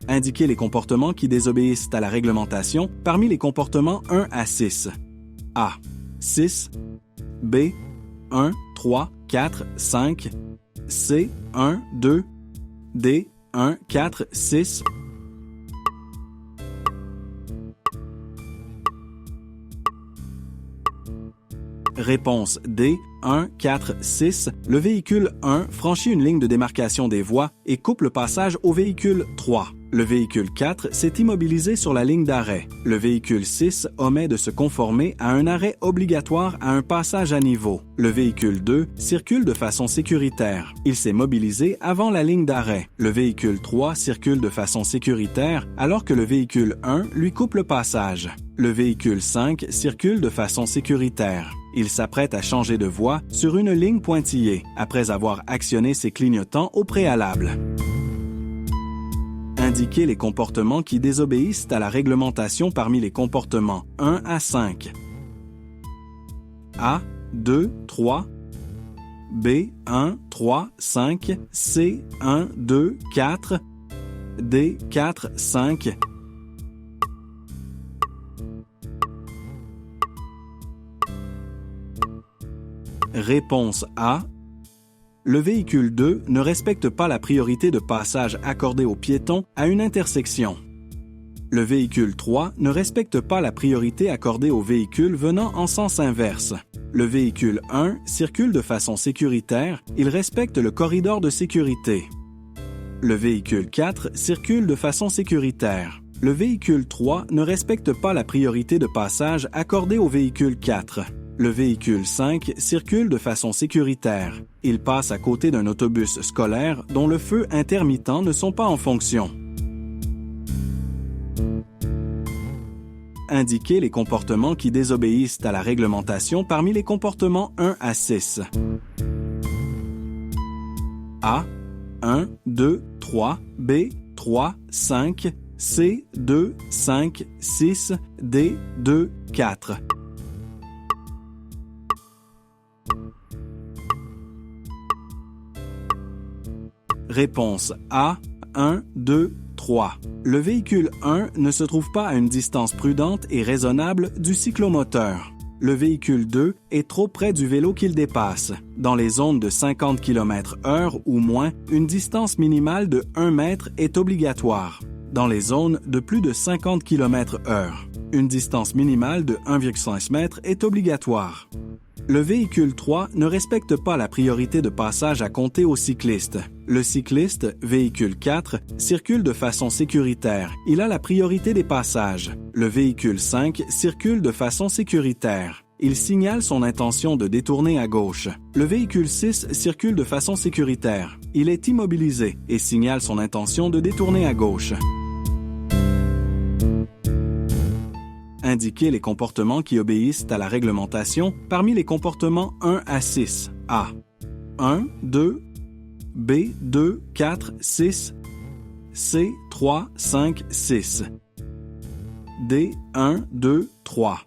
Indiquez les comportements qui désobéissent à la réglementation parmi les comportements 1 à 6. A. 6. B. 1, 3, 4, 5. C. 1, 2. D. 1, 4, 6. Réponse D. 1, 4, 6. Le véhicule 1 franchit une ligne de démarcation des voies et coupe le passage au véhicule 3. Le véhicule 4 s'est immobilisé sur la ligne d'arrêt. Le véhicule 6 omet de se conformer à un arrêt obligatoire à un passage à niveau. Le véhicule 2 circule de façon sécuritaire. Il s'est mobilisé avant la ligne d'arrêt. Le véhicule 3 circule de façon sécuritaire alors que le véhicule 1 lui coupe le passage. Le véhicule 5 circule de façon sécuritaire. Il s'apprête à changer de voie sur une ligne pointillée après avoir actionné ses clignotants au préalable. Indiquez les comportements qui désobéissent à la réglementation parmi les comportements 1 à 5. A. 2, 3. B. 1, 3, 5. C. 1, 2, 4. D. 4, 5. Réponse A. Le véhicule 2 ne respecte pas la priorité de passage accordée aux piétons à une intersection. Le véhicule 3 ne respecte pas la priorité accordée aux véhicules venant en sens inverse. Le véhicule 1 circule de façon sécuritaire, il respecte le corridor de sécurité. Le véhicule 4 circule de façon sécuritaire. Le véhicule 3 ne respecte pas la priorité de passage accordée au véhicule 4. Le véhicule 5 circule de façon sécuritaire. Il passe à côté d'un autobus scolaire dont le feu intermittent ne sont pas en fonction. Indiquez les comportements qui désobéissent à la réglementation parmi les comportements 1 à 6. A. 1, 2, 3. B. 3, 5. C. 2, 5, 6. D. 2, 4. Réponse A. 1, 2, 3. Le véhicule 1 ne se trouve pas à une distance prudente et raisonnable du cyclomoteur. Le véhicule 2 est trop près du vélo qu'il dépasse. Dans les zones de 50 km/h ou moins, une distance minimale de 1 mètre est obligatoire. Dans les zones de plus de 50 km/h, une distance minimale de 1,5 m est obligatoire. Le véhicule 3 ne respecte pas la priorité de passage à compter aux cyclistes. Le cycliste, véhicule 4, circule de façon sécuritaire. Il a la priorité des passages. Le véhicule 5 circule de façon sécuritaire. Il signale son intention de détourner à gauche. Le véhicule 6 circule de façon sécuritaire. Il est immobilisé et signale son intention de détourner à gauche. Indiquez les comportements qui obéissent à la réglementation parmi les comportements 1 à 6. A. 1, 2. B. 2, 4, 6. C. 3, 5, 6. D. 1, 2, 3.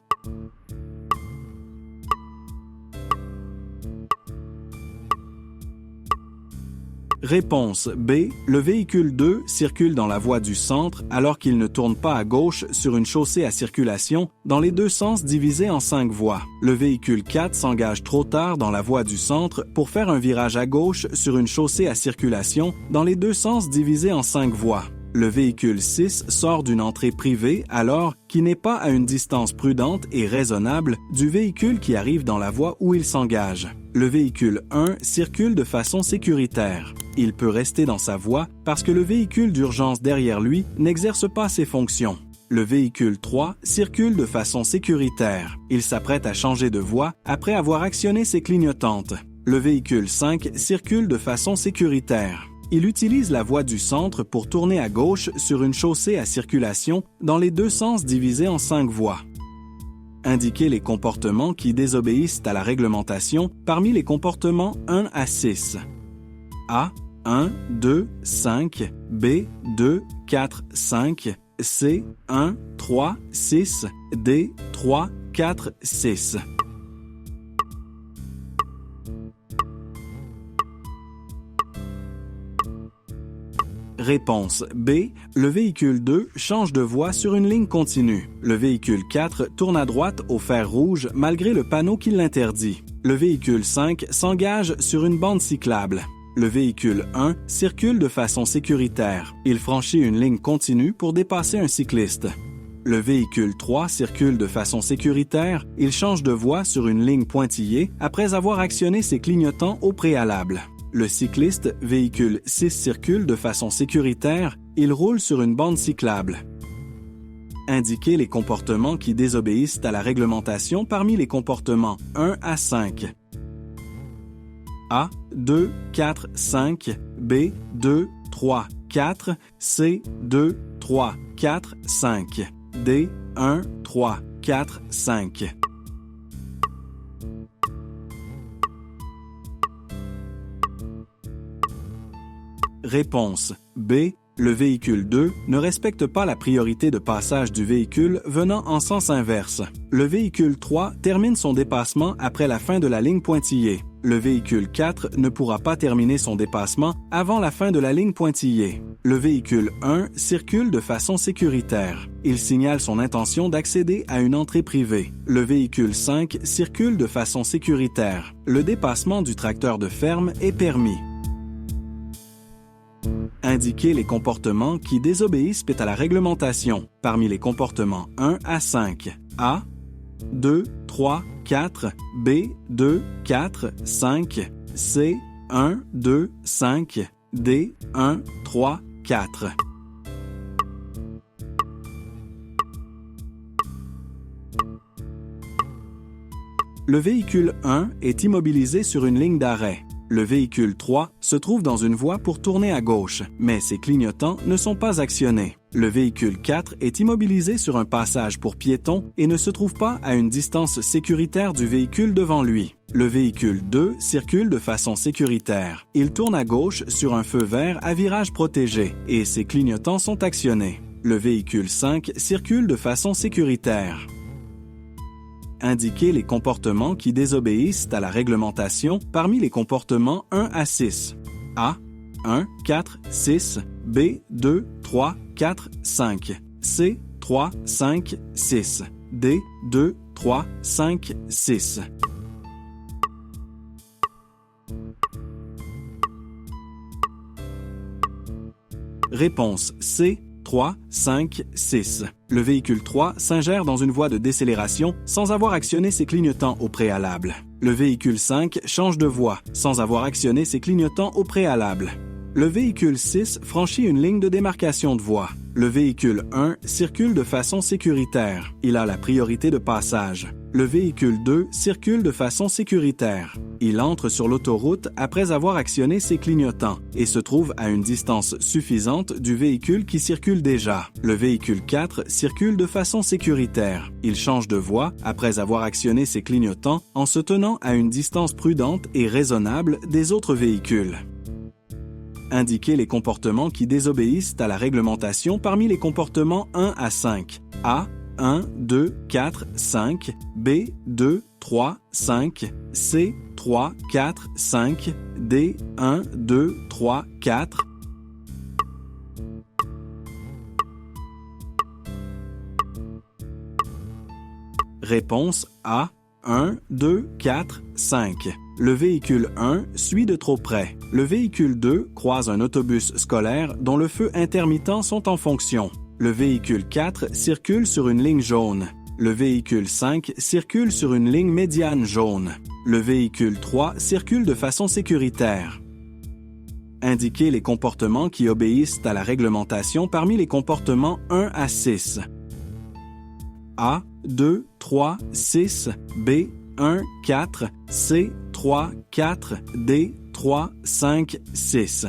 Réponse B. Le véhicule 2 circule dans la voie du centre alors qu'il ne tourne pas à gauche sur une chaussée à circulation dans les deux sens divisés en 5 voies. Le véhicule 4 s'engage trop tard dans la voie du centre pour faire un virage à gauche sur une chaussée à circulation dans les deux sens divisés en 5 voies. Le véhicule 6 sort d'une entrée privée alors qu'il n'est pas à une distance prudente et raisonnable du véhicule qui arrive dans la voie où il s'engage. Le véhicule 1 circule de façon sécuritaire. Il peut rester dans sa voie parce que le véhicule d'urgence derrière lui n'exerce pas ses fonctions. Le véhicule 3 circule de façon sécuritaire. Il s'apprête à changer de voie après avoir actionné ses clignotantes. Le véhicule 5 circule de façon sécuritaire. Il utilise la voie du centre pour tourner à gauche sur une chaussée à circulation dans les deux sens divisés en 5 voies. Indiquez les comportements qui désobéissent à la réglementation parmi les comportements 1 à 6. A. 1, 2, 5. B. 2, 4, 5. C. 1, 3, 6. D. 3, 4, 6. Réponse B. Le véhicule 2 change de voie sur une ligne continue. Le véhicule 4 tourne à droite au fer rouge malgré le panneau qui l'interdit. Le véhicule 5 s'engage sur une bande cyclable. Le véhicule 1 circule de façon sécuritaire. Il franchit une ligne continue pour dépasser un cycliste. Le véhicule 3 circule de façon sécuritaire. Il change de voie sur une ligne pointillée après avoir actionné ses clignotants au préalable. Le cycliste, véhicule 6, circule de façon sécuritaire. Il roule sur une bande cyclable. Indiquez les comportements qui désobéissent à la réglementation parmi les comportements 1 à 5. A. 2, 4, 5. B. 2, 3, 4. C. 2, 3, 4, 5. D. 1, 3, 4, 5. Réponse B. Le véhicule 2 ne respecte pas la priorité de passage du véhicule venant en sens inverse. Le véhicule 3 termine son dépassement après la fin de la ligne pointillée. Le véhicule 4 ne pourra pas terminer son dépassement avant la fin de la ligne pointillée. Le véhicule 1 circule de façon sécuritaire. Il signale son intention d'accéder à une entrée privée. Le véhicule 5 circule de façon sécuritaire. Le dépassement du tracteur de ferme est permis. Indiquez les comportements qui désobéissent à la réglementation parmi les comportements 1 à 5. A. 2, 3, 4. B. 2, 4, 5. C. 1, 2, 5. D. 1, 3, 4. Le véhicule 1 est immobilisé sur une ligne d'arrêt. Le véhicule 3 se trouve dans une voie pour tourner à gauche, mais ses clignotants ne sont pas actionnés. Le véhicule 4 est immobilisé sur un passage pour piétons et ne se trouve pas à une distance sécuritaire du véhicule devant lui. Le véhicule 2 circule de façon sécuritaire. Il tourne à gauche sur un feu vert à virage protégé et ses clignotants sont actionnés. Le véhicule 5 circule de façon sécuritaire. Indiquez les comportements qui désobéissent à la réglementation parmi les comportements 1 à 6. A. 1, 4, 6. B. 2, 3, 4, 5. C. 3, 5, 6. D. 2, 3, 5, 6. Réponse C. 3, 5, 6. Le véhicule 3 s'ingère dans une voie de décélération sans avoir actionné ses clignotants au préalable. Le véhicule 5 change de voie sans avoir actionné ses clignotants au préalable. Le véhicule 6 franchit une ligne de démarcation de voie. Le véhicule 1 circule de façon sécuritaire. Il a la priorité de passage. Le véhicule 2 circule de façon sécuritaire. Il entre sur l'autoroute après avoir actionné ses clignotants et se trouve à une distance suffisante du véhicule qui circule déjà. Le véhicule 4 circule de façon sécuritaire. Il change de voie après avoir actionné ses clignotants en se tenant à une distance prudente et raisonnable des autres véhicules. Indiquez les comportements qui désobéissent à la réglementation parmi les comportements 1 à 5. A. 1, 2, 4, 5. B. 2, 3, 5. C. 3, 4, 5. D. 1, 2, 3, 4. Réponse A. 1, 2, 4, 5. Le véhicule 1 suit de trop près. Le véhicule 2 croise un autobus scolaire dont le feu intermittent sont en fonction. Le véhicule 4 circule sur une ligne jaune. Le véhicule 5 circule sur une ligne médiane jaune. Le véhicule 3 circule de façon sécuritaire. Indiquez les comportements qui obéissent à la réglementation parmi les comportements 1 à 6. A. 2, 3, 6. B. 1, 4. C. 3, 4. D. 3, 5, 6.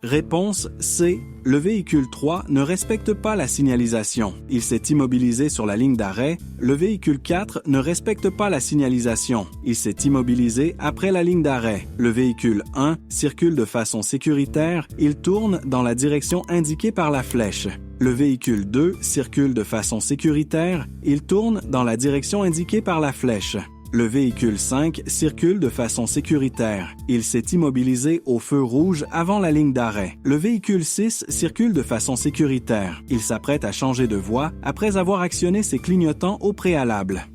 Réponse C. Le véhicule 3 ne respecte pas la signalisation. Il s'est immobilisé sur la ligne d'arrêt. Le véhicule 4 ne respecte pas la signalisation. Il s'est immobilisé après la ligne d'arrêt. Le véhicule 1 circule de façon sécuritaire. Il tourne dans la direction indiquée par la flèche. Le véhicule 2 circule de façon sécuritaire. Il tourne dans la direction indiquée par la flèche. Le véhicule 5 circule de façon sécuritaire. Il s'est immobilisé au feu rouge avant la ligne d'arrêt. Le véhicule 6 circule de façon sécuritaire. Il s'apprête à changer de voie après avoir actionné ses clignotants au préalable.